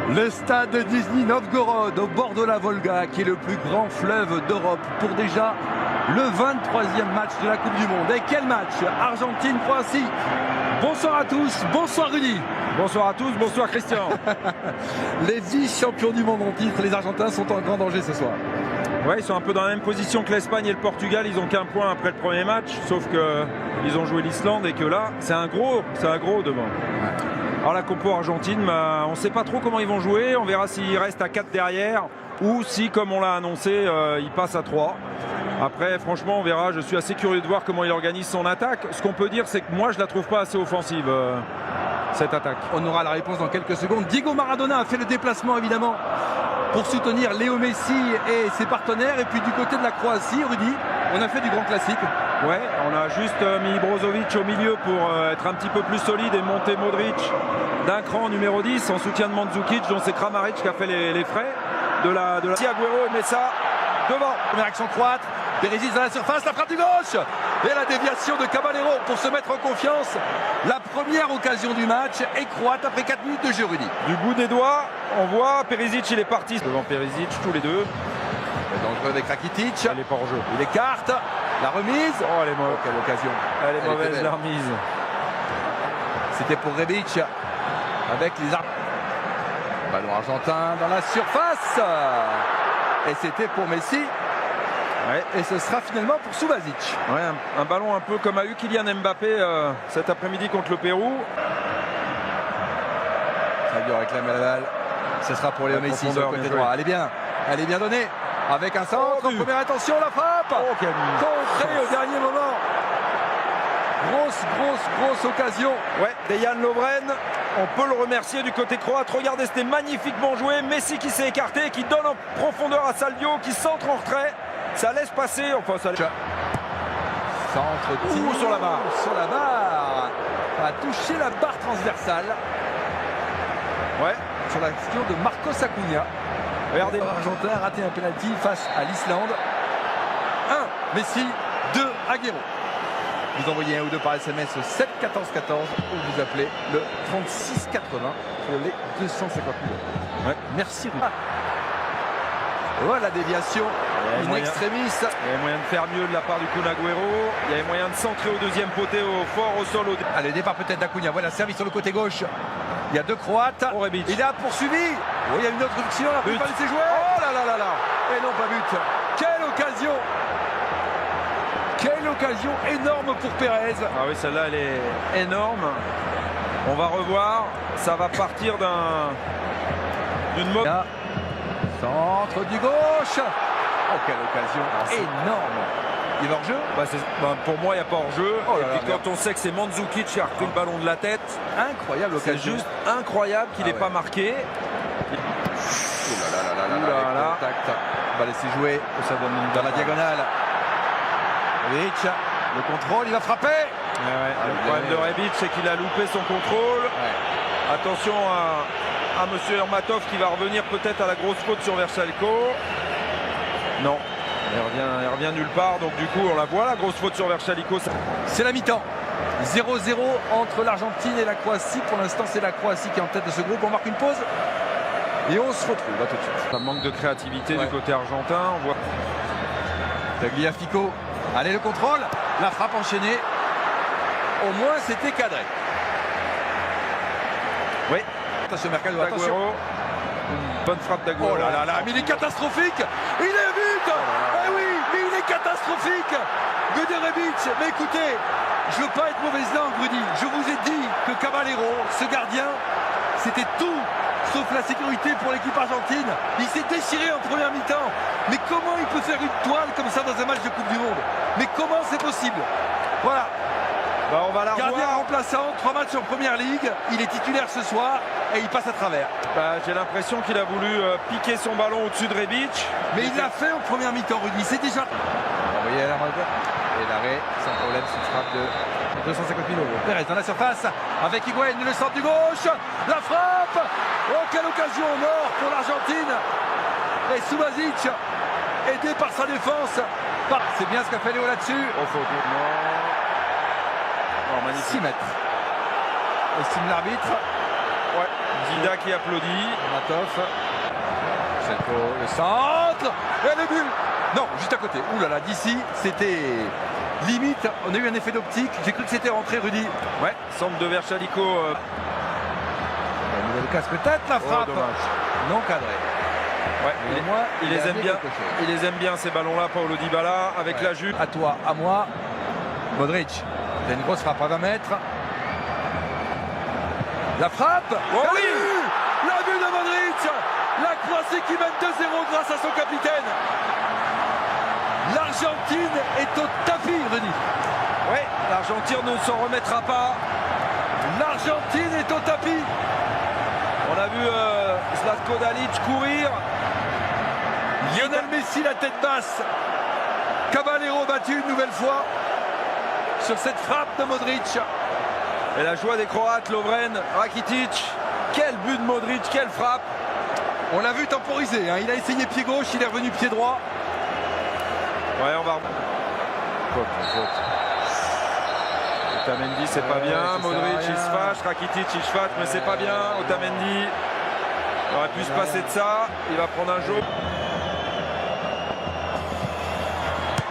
Le stade Nizhny Novgorod au bord de la Volga, qui est le plus grand fleuve d'Europe, pour déjà le 23e match de la Coupe du Monde. Et quel match! Argentine-Croatie. Bonsoir à tous, bonsoir Rudy. Bonsoir à tous, bonsoir Christian. Les vice-champions du monde en titre, les Argentins sont en grand danger ce soir. Ouais, ils sont un peu dans la même position que l'Espagne et le Portugal. Ils ont qu'un point après le premier match, sauf qu'ils ont joué l'Islande et que là, c'est un gros devant. Alors la compo argentine, on ne sait pas trop comment ils vont jouer. On verra s'ils restent à 4 derrière ou si, comme on l'a annoncé, ils passent à 3. Après, franchement, on verra. Je suis assez curieux de voir comment il organise son attaque. Ce qu'on peut dire, c'est que moi, je ne la trouve pas assez offensive, cette attaque. On aura la réponse dans quelques secondes. Diego Maradona a fait le déplacement, évidemment, pour soutenir Léo Messi et ses partenaires. Et puis du côté de la Croatie, Rudy, on a fait du grand classique. Ouais, on a juste mis Brozovic au milieu pour être un petit peu plus solide et monter Modric d'un cran numéro 10 en soutien de Mandzukic, dont c'est Kramaric qui a fait les frais de la... Agüero et Messa devant. Première action croate, Perisic dans la surface, la frappe du gauche et la déviation de Caballero pour se mettre en confiance. La première occasion du match est croate après 4 minutes de jeu, Rudy. Du bout des doigts, on voit Perisic, il est parti devant Perisic, tous les deux. Dangereux avec Rakitic. Elle est pas en jeu. Il écarte. La remise. Oh, elle est mauvaise. Quelle occasion. Elle est mauvaise, la remise. C'était pour Rebic avec les armes. Ballon argentin dans la surface. Et c'était pour Messi. Ouais. Et ce sera finalement pour Subasic. Ouais, un ballon un peu comme a eu Kylian Mbappé cet après-midi contre le Pérou. Fabio réclame la balle. Ce sera pour Léo Messi sur le côté droit. Elle est bien donnée. Avec un centre, première intention, la frappe contrée au dernier moment. Grosse occasion. Ouais, Dejan Lovren, on peut le remercier du côté croate. Regardez, c'était magnifiquement joué. Messi qui s'est écarté, qui donne en profondeur à Salvio, qui centre en retrait. Ça laisse passer, enfin ça laisse... Centre tir sur la barre. Sur la barre. A touché la barre transversale. Ouais. Sur l'action de Marcos Acuna. Regardez. L'Argentin a raté un penalty face à l'Islande. 1, Messi, 2, Agüero. Vous envoyez un ou deux par SMS au 7 14 14 ou vous appelez le 36 80 pour les 250 000 €. Ouais. Merci Rudy. Voilà, déviation in extremis. Il y avait moyen de faire mieux de la part du Kun Agüero. Il y avait moyen de centrer au deuxième poteau fort au sol. Allez, départ peut-être d'Acuna. Voilà, service sur le côté gauche. Il y a deux Croates. Il a poursuivi. Oh, il y a une autre option. Il ne peut pas laisser jouer. Oh là là là là. Et non, pas but. Quelle occasion. Quelle occasion énorme pour Pérez. Ah oui, celle-là, elle est énorme. On va revoir. Ça va partir d'une mode. Centre du gauche. Oh, quelle occasion énorme. Il est hors-jeu pour moi, il n'y a pas hors-jeu. Oh et puis quand on sait que c'est Mandzukic qui a repris le ballon de la tête, incroyable occasion. C'est juste incroyable qu'il n'ait pas marqué. Contact. On va laisser jouer. Ça donne dans la diagonale. Rebic, le contrôle, il va frapper. Le problème de Rebic, c'est qu'il a loupé son contrôle. Attention à monsieur Hermatov qui va revenir peut-être à la grosse faute sur Verchalko. Non, il revient nulle part. Donc du coup, on la voit, la grosse faute sur Verchalko. C'est la mi-temps. 0-0 entre l'Argentine et la Croatie. Pour l'instant, c'est la Croatie qui est en tête de ce groupe. On marque une pause et on se retrouve là tout de suite. Ça manque de créativité du côté argentin. On voit Tagliafico. Allez, le contrôle. La frappe enchaînée. Au moins, c'était cadré. Oui. Attention, Mercado, attention. Bonne frappe d'Agüero. Oh là là là, mais il est catastrophique. Il est but. Eh oui, mais il est catastrophique. But de Rebic. Mais écoutez, je veux pas être mauvaise langue, Rudy. Je vous ai dit que Caballero, ce gardien, c'était tout sauf la sécurité pour l'équipe argentine. Il s'est déchiré en première mi-temps. Mais comment il peut faire une toile comme ça dans un match de Coupe du Monde? Mais comment c'est possible? Voilà. On va la gardien revoir. remplaçant, 3 matchs en première ligue. Il est titulaire ce soir et il passe à travers. J'ai l'impression qu'il a voulu piquer son ballon au-dessus de Rebic. Mais il l'a fait en première mi-temps, Rudy. C'est déjà... Vous voyez la mode. Et l'arrêt, sans problème, c'est une frappe de 250 000 €. Pérez dans la surface avec Higuaín, le centre du gauche. La frappe. Oh, quelle occasion en or pour l'Argentine. Et Subasic, aidé par sa défense. C'est bien ce qu'a fait Léo là-dessus. Oh, faute. Non, magnifique. 6 mètres. Estime l'arbitre. Ouais. Dida qui applaudit. Matov. Le centre. Et le but. Non, juste à côté. Ouh là là, d'ici, c'était limite. On a eu un effet d'optique. J'ai cru que c'était rentré, Rudy. Ouais, centre de Verchalico. Il casse peut-être la frappe. Dommage. Non cadré. Ouais, il les aime bien. Quelque chose. Il les aime bien ces ballons-là, Paulo Dybala, avec la jupe. À toi, à moi. Modric. Il a une grosse frappe à 20 mètres. La frappe. Oh La oui. but. La but de Modric. La Croatie qui mène 2-0 grâce à son capitaine. L'Argentine est au tapis, Rudy. Ouais, l'Argentine ne s'en remettra pas. L'Argentine est au tapis. On a vu Zlatko Dalic courir. Lionel Messi la tête basse. Caballero battu une nouvelle fois sur cette frappe de Modric. Et la joie des Croates, Lovren, Rakitic. Quel but de Modric, quelle frappe. On l'a vu temporiser, hein. Il a essayé pied gauche, il est revenu pied droit. Ouais, on va. Faute. Otamendi, c'est pas bien. c'est Modric, ça, il se fâche. Rakitic, il se fâche, mais c'est pas bien. Otamendi, il aurait pu se passer de ça. Il va prendre un jaune.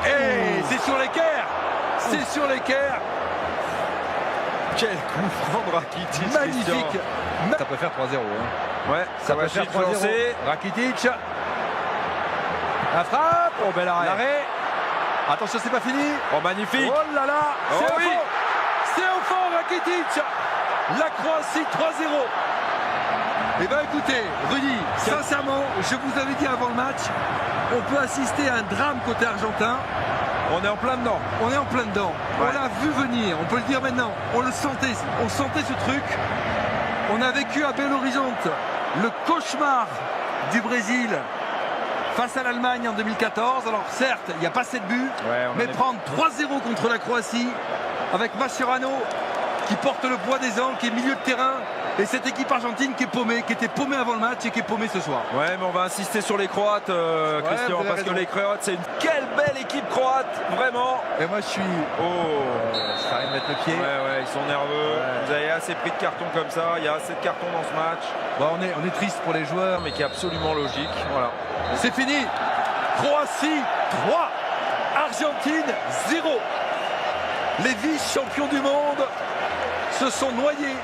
Et c'est sur l'équerre. C'est sur l'équerre. Quel coup franc de Rakitic. Magnifique. Christian. Ça peut faire 3-0. Hein. Ouais, Ça peut faire 3-0. lancé. Rakitic. La frappe. Oh, bel arrêt. L'arrêt. Attention, c'est pas fini. Oh, magnifique. Oh là là. Oh C'est au oui. fond. C'est au fond, Rakitic. La Croatie 3-0. Eh bien écoutez, Rudy, sincèrement, je vous avais dit avant le match, on peut assister à un drame côté argentin. On est en plein dedans. On est en plein dedans. Ouais. On l'a vu venir, on peut le dire maintenant. On le sentait, on sentait ce truc. On a vécu à Belo Horizonte le cauchemar du Brésil face à l'Allemagne en 2014. Alors certes, il n'y a pas 7 buts, Ouais, mais prendre 3-0 contre la Croatie avec Mascherano qui porte le poids des angles, qui est milieu de terrain, et cette équipe argentine qui est paumée, qui était paumée avant le match et qui est paumée ce soir. Ouais, mais on va insister sur les Croates, Christian, vous avez parce que raison. les Croates, c'est une quelle belle équipe croate, vraiment. Et moi je suis... Oh, ça arrive de mettre le pied. ouais, ils sont nerveux. Ouais. Vous avez assez pris de cartons comme ça, il y a assez de cartons dans ce match, Bon, on est triste pour les joueurs. mais qui est absolument logique. Voilà. C'est fini. Croatie 3, Argentine 0. Les vice-champions du monde se sont noyés.